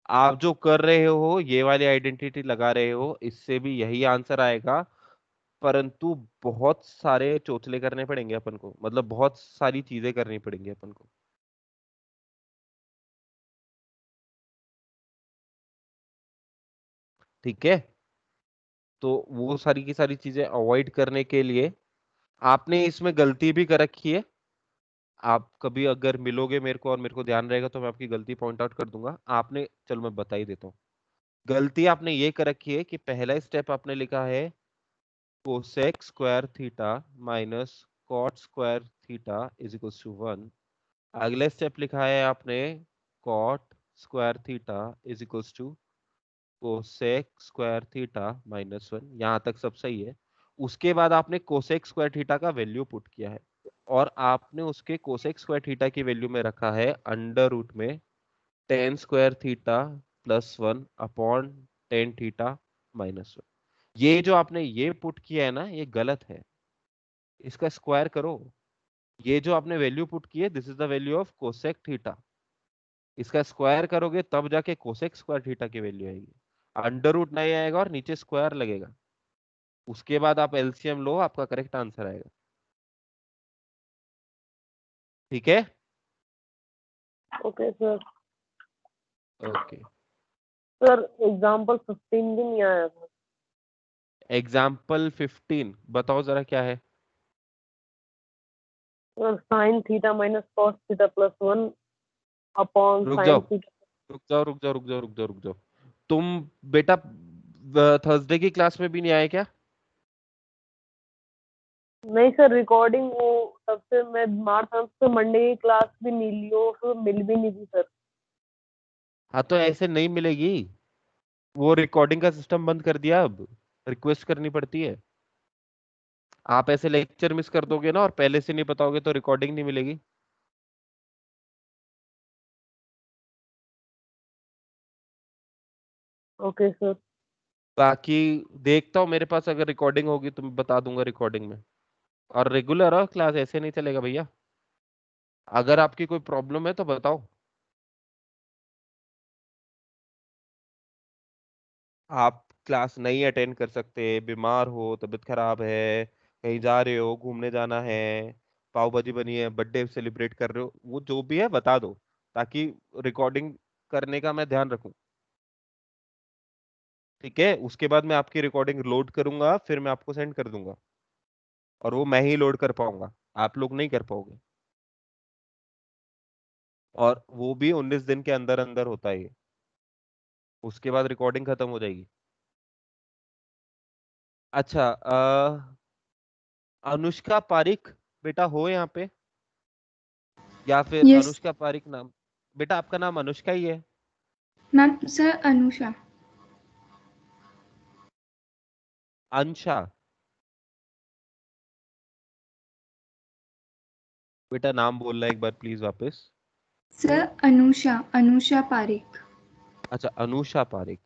आप जो कर रहे हो ये वाली आइडेंटिटी लगा रहे हो, इससे भी यही आंसर आएगा। परंतु बहुत सारे चोचले करने पड़ेंगे अपन को, मतलब बहुत सारी चीजें करनी पड़ेंगी अपन को। ठीक है। तो वो सारी की सारी चीजें अवॉइड करने के लिए आपने इसमें गलती भी कर रखी है। आप कभी अगर मिलोगे मेरे को और मेरे को ध्यान रहेगा तो मैं आपकी गलती पॉइंट आउट कर दूंगा। आपने, चलो मैं बता ही देता हूँ। गलती आपने ये कर रखी है कि पहला स्टेप आपने लिखा है cosec square theta minus cot square theta is equal to 1। अगले स्टेप लिखा है आपने cot square theta is equal to cosec square theta minus 1। यहाँ तक सब सही है। उसके बाद आपने कोसेक स्क्वायर थीटा का वैल्यू पुट किया है और आपने उसके कोसेक स्क्वायर थीटा की वैल्यू में रखा है अंडर रूट में tan square theta plus 1 upon tan theta minus 1। ये जो आपने ये पुट किया है ना, ये गलत है, इसका स्क्वायर करो। ये जो आपने वैल्यू पुट की है, this is the value of cosec theta, इसका स्क्वायर करोगे तब जाके कोसेक स्क्वायर थीटा की वैल्यू आएगी। अंडर रूट नहीं आएगा और नीचे स्क्वायर लगेगा। उसके बाद आप एलसीएम लो, आपका करेक्ट आंसर आएगा। ठीक है, okay sir. Okay. Sir example 15 भी नहीं आया था। एग्जाम्पल 15 बताओ जरा क्या है। Sir sine theta minus cos theta plus 1 upon रुक साइन जाओ थीटा। रुक जाओ रुक जाओ रुक जाओ रुक जाओ रुक जाओ। तुम बेटा थर्सडे की क्लास में भी नहीं आए क्या? नहीं सर, रिकॉर्डिंग वो तब से मैं बीमार था, तो मंडे की क्लास भी नहीं ली, हो फिर मिल भी नहीं थी सर। हाँ तो ऐसे नहीं मिलेगी, वो रिकॉर्डिंग का सिस्टम बंद कर दिया, अब रिक्वेस्ट करनी पड़ती है। आप ऐसे लेक्चर मिस कर दोगे ना और पहले से नहीं बताओगे तो रिकॉर्डिंग नहीं मिलेगी। Okay sir. बाकी देखता हूँ, मेरे पास अगर रिकॉर्डिंग होगी तो मैं बता दूंगा रिकॉर्डिंग में। और रेगुलर हो क्लास, ऐसे नहीं चलेगा भैया। अगर आपकी कोई प्रॉब्लम है तो बताओ। आप क्लास नहीं अटेंड कर सकते, बीमार हो, तबीयत खराब है, कहीं जा रहे हो, घूमने जाना है, पाव भाजी बनी है, बर्थडे सेलिब्रेट कर रहे हो, वो जो भी है बता दो, ताकि रिकॉर्डिंग करने का मैं ध्यान रखूं। ठीक है, उसके बाद मैं आपकी रिकॉर्डिंग लोड करूंगा, फिर मैं आपको सेंड कर दूंगा। और वो मैं ही लोड कर पाऊंगा, आप लोग नहीं कर पाओगे। और वो भी 19 दिन के अंदर अंदर होता है ये। उसके बाद रिकॉर्डिंग खत्म हो जाएगी। अच्छा, अनुष्का पारिक बेटा हो यहाँ पे, या फिर यस अनुष्का पारिक नाम? बेटा आपका नाम अनुष्का ही है? मैम। सर अनुषा। अंशा? बेटा नाम बोलना एक बार प्लीज वापस। सर अनुषा, अनुषा पारिक। अच्छा अनुषा पारिक,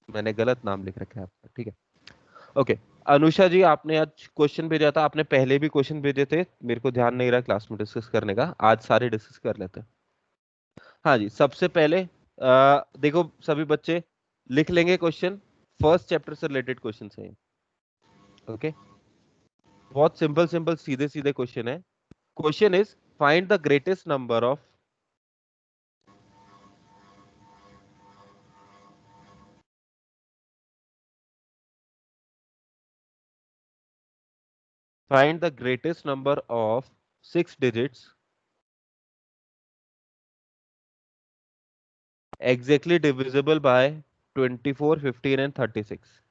मैंने गलत नाम लिख रखा है आपका, ठीक है। ओके, अनुषा जी आपने आज क्वेश्चन भेजा था, आपने पहले भी क्वेश्चन भेजे थे, मेरे को ध्यान नहीं रहा क्लास में डिस्कस करने का, आज सारे डिस्कस कर लेते हैं। हाँ जी, सबसे पहले देखो सभी बच्चे लिख लेंगे क्वेश्चन, फर्स्ट चैप्टर से रिलेटेड क्वेश्चन है। ओके, बहुत सिंपल सिंपल सीधे सीधे क्वेश्चन है। Question is find the greatest number of find the greatest number of 6 digits exactly divisible by 24, 15 and 36.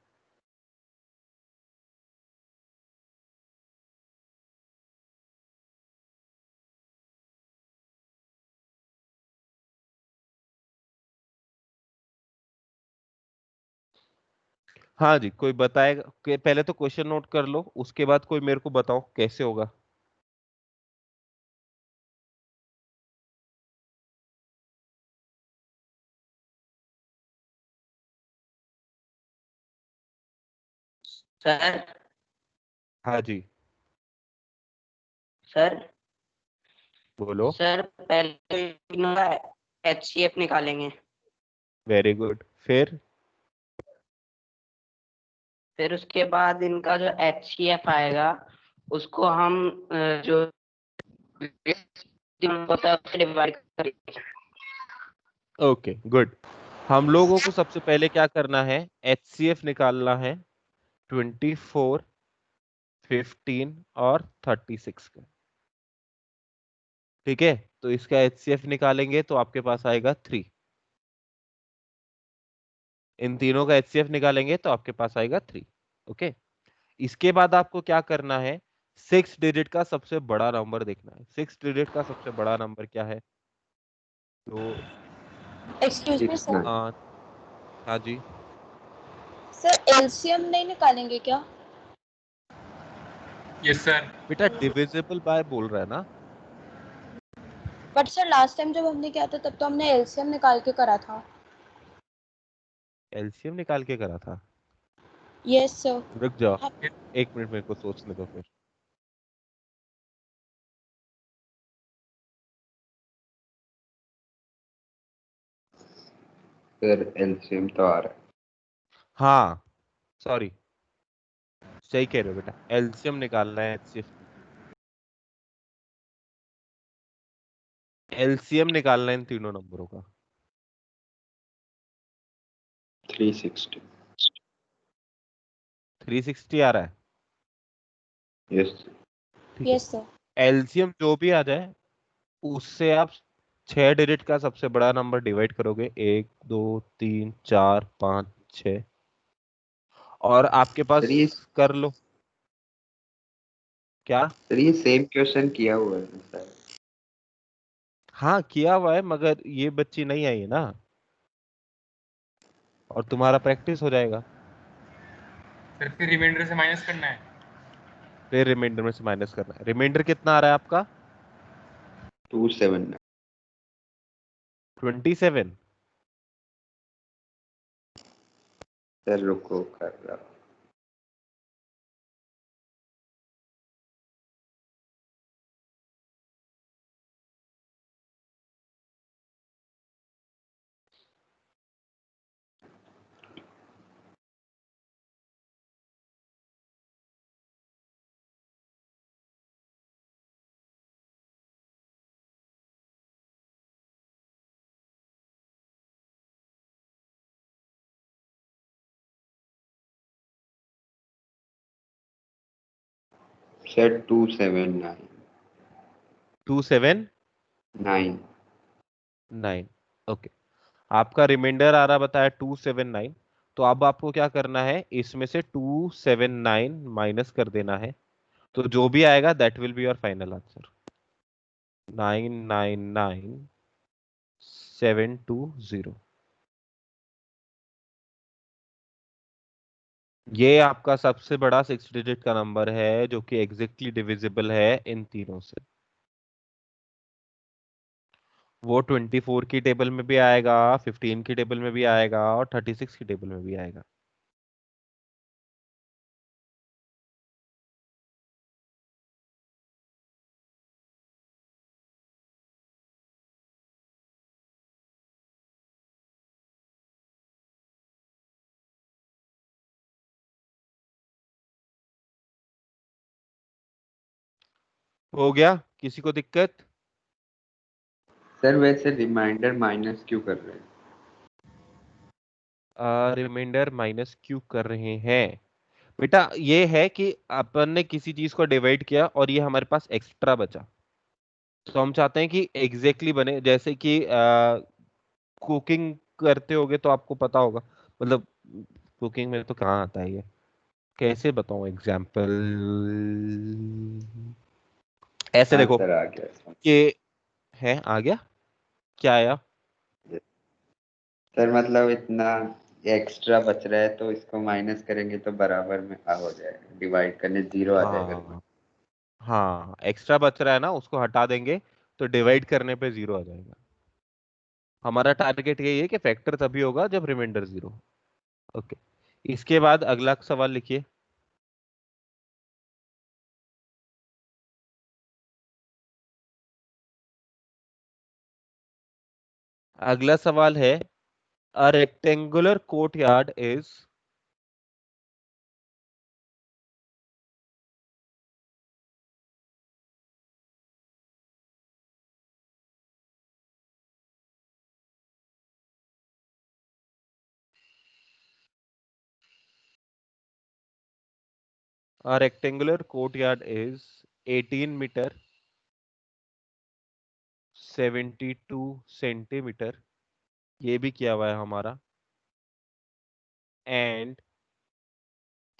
हाँ जी, कोई बताएगा? पहले तो क्वेश्चन नोट कर लो, उसके बाद कोई मेरे को बताओ कैसे होगा। सर। हाँ जी सर। बोलो। सर पहले HCF निकालेंगे, वेरी गुड, फिर उसके बाद इनका जो HCF आएगा उसको हम जो होता है उससे डिवाइड करेंगे। Okay good. हम लोगों को सबसे पहले क्या करना है, HCF निकालना है 24, 15 और 36 का। ठीक है, तो इसका HCF निकालेंगे तो आपके पास आएगा 3। इन तीनों का HCF निकालेंगे तो आपके पास आएगा 3। ओके, इसके बाद आपको क्या करना है, 6 डिजिट का सबसे बड़ा नंबर देखना है। 6 डिजिट का सबसे बड़ा नंबर क्या है? तो एक्सक्यूज मी सर, 69। हाँ जी, सर एलसीएम नहीं निकालेंगे क्या? Yes sir. बेटा डिविजिबल बाय बोल रहा है ना। बट सर लास्ट टाइम जब हमने किया था तब तो हमने एलसीएम निकाल के करा था। एलसीएम निकाल के करा था। Yes sir. रुक जाओ, 1 मिनट मेरे को सोचने दो फिर। सर एलसीएम तो आ रहा है। हाँ सॉरी, सही कह रहे हो बेटा, एलसीएम निकालना है। एलसीएम निकालना है इन तीनों नंबरों का। 360। 360 आ रहा है। यस। ठीक है, यस सर। एलसीएम जो भी आ जाए उससे आप 6 डिजिट का सबसे बड़ा नंबर डिवाइड करोगे, 1 2 3 4 5 6, और आपके पास सर ये कर लो क्या। सर ये सेम क्वेश्चन किया हुआ है सर। हाँ किया हुआ है, मगर ये बच्ची नहीं आई है ना, और तुम्हारा प्रैक्टिस हो जाएगा। सर फिर रिमाइंडर से माइनस करना है। फिर रिमाइंडर में से माइनस करना है। रिमाइंडर कितना आ रहा है आपका? 279। 27। सर रुको कर रहा हूँ। सर 279। 279। 9। ओके, आपका रिमाइंडर आ रहा बताया 279। तो अब आपको क्या करना है, इसमें से 279 माइनस कर देना है, तो जो भी आएगा that will be your final answer. 999720। ये आपका सबसे बड़ा 6 डिजिट का नंबर है जो कि एग्जैक्टली डिविजिबल है इन तीनों से। वो 24 की टेबल में भी आएगा, 15 की टेबल में भी आएगा, और 36 की टेबल में भी आएगा। हो गया? किसी को दिक्कत? सर वैसे रिमाइंडर माइनस क्यों कर रहे हैं? रिमाइंडर माइनस क्यों कर रहे हैं बेटा, ये है कि अपन ने किसी चीज को डिवाइड किया और ये हमारे पास एक्स्ट्रा बचा, तो हम चाहते हैं कि एग्जैक्टली बने। जैसे कि कुकिंग करते होगे तो आपको पता होगा, मतलब कुकिंग में तो कहाँ आता है ये, कैसे बताऊं एग्जाम्पल। ऐसे हाँ देखो सर आ गया। कि है, आ गया, क्या आया? सर मतलब इतना एक्स्ट्रा बच रहा है तो इसको माइनस करेंगे तो बराबर में हो जाएगा, डिवाइड करने 0 आ जाएगा। हाँ हाँ, एक्स्ट्रा बच रहा है ना, उसको हटा देंगे तो डिवाइड करने पे 0 आ जाएगा। हमारा टारगेट यही है कि फैक्टर तभी होगा जब रिमाइंडर 0। ओके, इसके बाद अगला सवाल लिखिए। अगला सवाल है, a rectangular courtyard is a rectangular courtyard is 18 meter 72 centimetre, ये भी किया हुआ है हमारा, एंड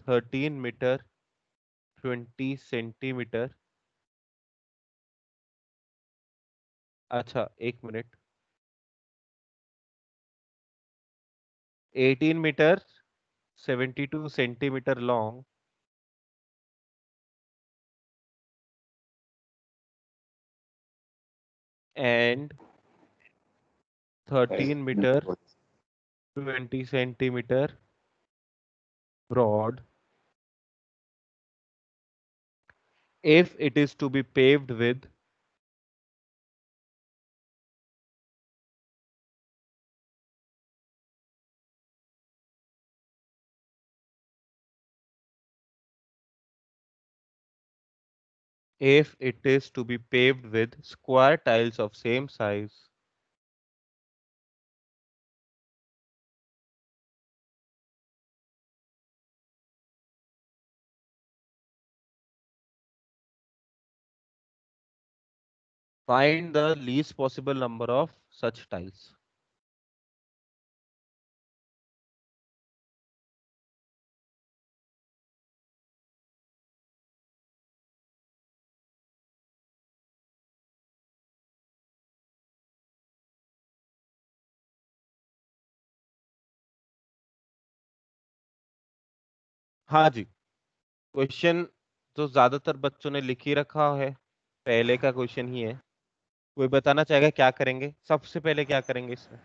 13 मीटर 20 सेंटीमीटर। अच्छा, एक minute, 18 metre 72 centimetre long and 13 meter 20 centimeter broad, if it is to be paved with square tiles of same size, find the least possible number of such tiles. हाँ जी, question तो ज्यादातर बच्चों ने लिख ही रखा है, पहले का क्वेश्चन ही है। कोई बताना चाहेगा क्या करेंगे? सबसे पहले क्या करेंगे इसमें?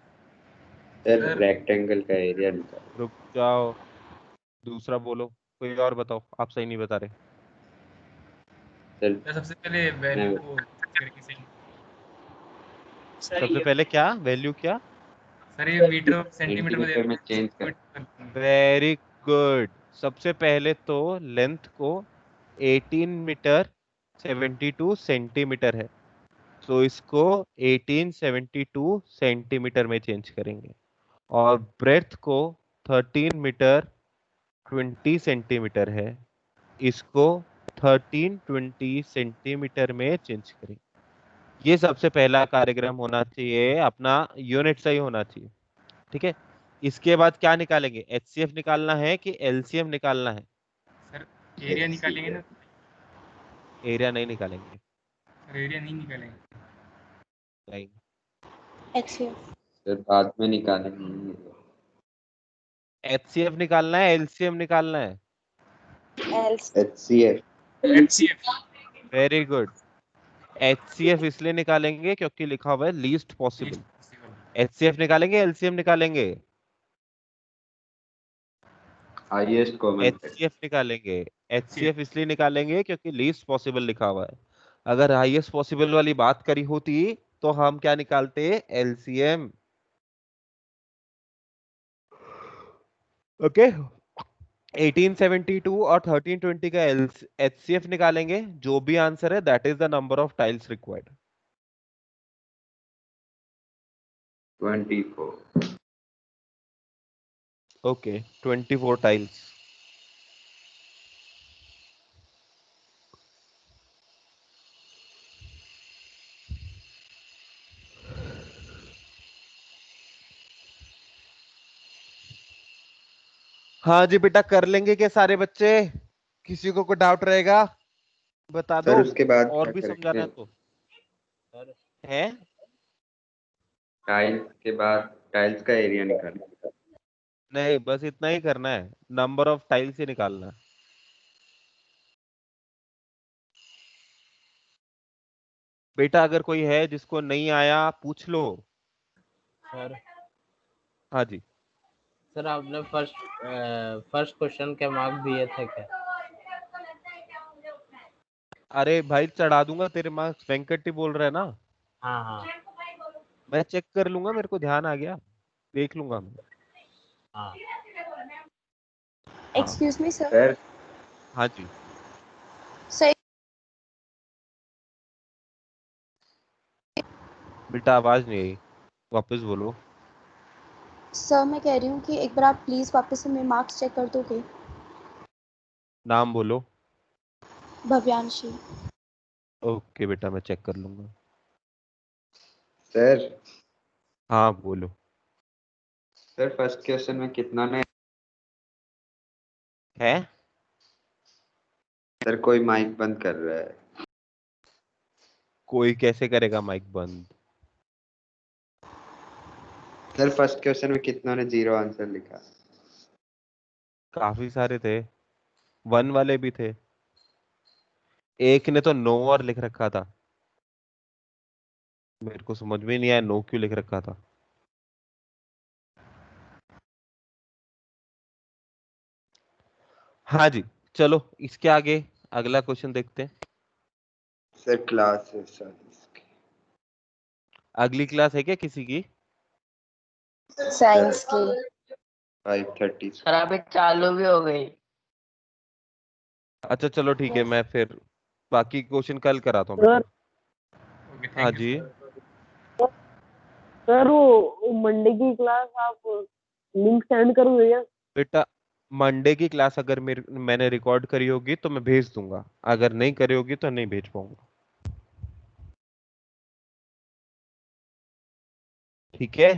सर रेक्टेंगल का एरिया निकालो। रुक जाओ, दूसरा बोलो, कोई और बताओ, आप सही नहीं बता रहे। सर सबसे पहले वैल्यू को करके सही। सबसे पहले क्या वैल्यू, क्या? सर ये मीटर और सेंटीमीटर को सेंटीमीटर में चेंज कर। Very good. सबसे पहले तो लेंथ को 18 मीटर 72 सेंटीमीटर है, तो इसको 1872 सेंटीमीटर में चेंज करेंगे, और ब्रेथ को 13 मीटर 20 सेंटीमीटर है, इसको 1320 सेंटीमीटर में चेंज करेंगे। ये सबसे पहला कार्यक्रम होना चाहिए, अपना यूनिट सही होना चाहिए, ठीक है। इसके बाद क्या निकालेंगे? एचसीएफ निकालना है कि एलसीएम निकालना है? सर एरिया निकालेंगे ना। एरिया नहीं निकालेंगे। सर एरिया नहीं निकालेंगे। नहीं, एचसीएफ। सर बाद में निकालेंगे। एचसीएफ निकालना है, एलसीएम निकालना है? एचसीएफ। Very good. एचसीएफ इसलिए निकालेंगे क्योंकि लिखा हुआ है लीस्ट पॉसिबल। एचसीएफ निकालेंगे, एलसीएम निकालेंगे? हाईएस्ट कॉमन एचसीएफ निकालेंगे। एचसीएफ इसलिए निकालेंगे क्योंकि लीस्ट पॉसिबल लिखा हुआ है। अगर हाईएस्ट पॉसिबल वाली बात करी होती तो हम क्या निकालते? एलसीएम। ओके, 1872 और 1320 का एचसीएफ निकालेंगे, जो भी आंसर है that is the number of tiles required. 24। Okay, 24 tiles. हाँ जी बेटा, कर लेंगे क्या सारे बच्चे? किसी को कोई डाउट रहेगा बता दो, सर उसके बाद और क्या भी करेंगे? समझाना है तो है। टाइल्स के बाद टाइल्स का एरिया निकालेंगे। नहीं, बस इतना ही करना है, नंबर ऑफ टाइल्स ही निकालना है। बेटा अगर कोई है जिसको नहीं आया पूछ लो। सर हाँ जी। सर आपने फर्स्ट क्वेश्चन के मार्क दिए थे क्या? अरे भाई चढ़ा दूंगा तेरे मार्क्स, वेंकट ही बोल रहा है ना। हाँ हाँ मैं चेक कर लूंगा, मेरे को ध्यान आ गया, देख लूंगा मैं। हाँ। Excuse me sir. सर हाँ जी। सही। बेटा आवाज नहीं आई, वापस बोलो। सर मैं कह रही हूँ कि एक बार आप प्लीज वापस से मेरे मार्क्स चेक कर दोगे? नाम बोलो। भव्यांशी। ओके बेटा, मैं चेक कर लूंगा। सर हाँ बोलो। सर फर्स्ट क्वेश्चन में कितना ने है सर कोई माइक बंद कर रहा है। कोई कैसे करेगा माइक बंद? सर फर्स्ट क्वेश्चन में कितना ने जीरो आंसर लिखा? काफी सारे थे, 1 वाले भी थे, एक ने तो नो और लिख रखा था। मेरे को समझ में नहीं आया नो क्यों लिख रखा था। हाँ जी, चलो इसके आगे अगला क्वेश्चन देखते हैं। सर क्लास है सर इसकी। अगली क्लास है क्या किसी की? साइंस की 5:30। सर अभी चालू भी हो गई। अच्छा चलो ठीक है, मैं फिर बाकी क्वेश्चन कल कराता हूँ सर बेटा। ओके हाँ थैंक यू जी, सर। सर वो मंडे की क्लास आप लिंक सेंड करोगे क्या? बेटा मंडे की क्लास अगर मैंने रिकॉर्ड करी होगी तो मैं भेज दूंगा, अगर नहीं करी होगी तो नहीं भेज पाऊंगा। ठीक है।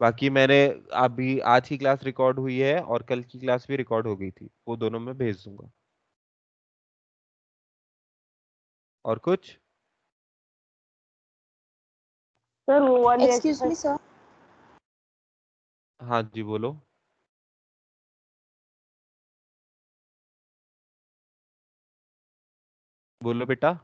बाकी मैंने अभी आज की क्लास रिकॉर्ड हुई है और कल की क्लास भी रिकॉर्ड हो गई थी, वो दोनों मैं भेज दूंगा। और कुछ? सर वो वाली एक्सक्यूज मी एक्सरसाइज सर। हाँ जी बोलो। बोलो बेटा।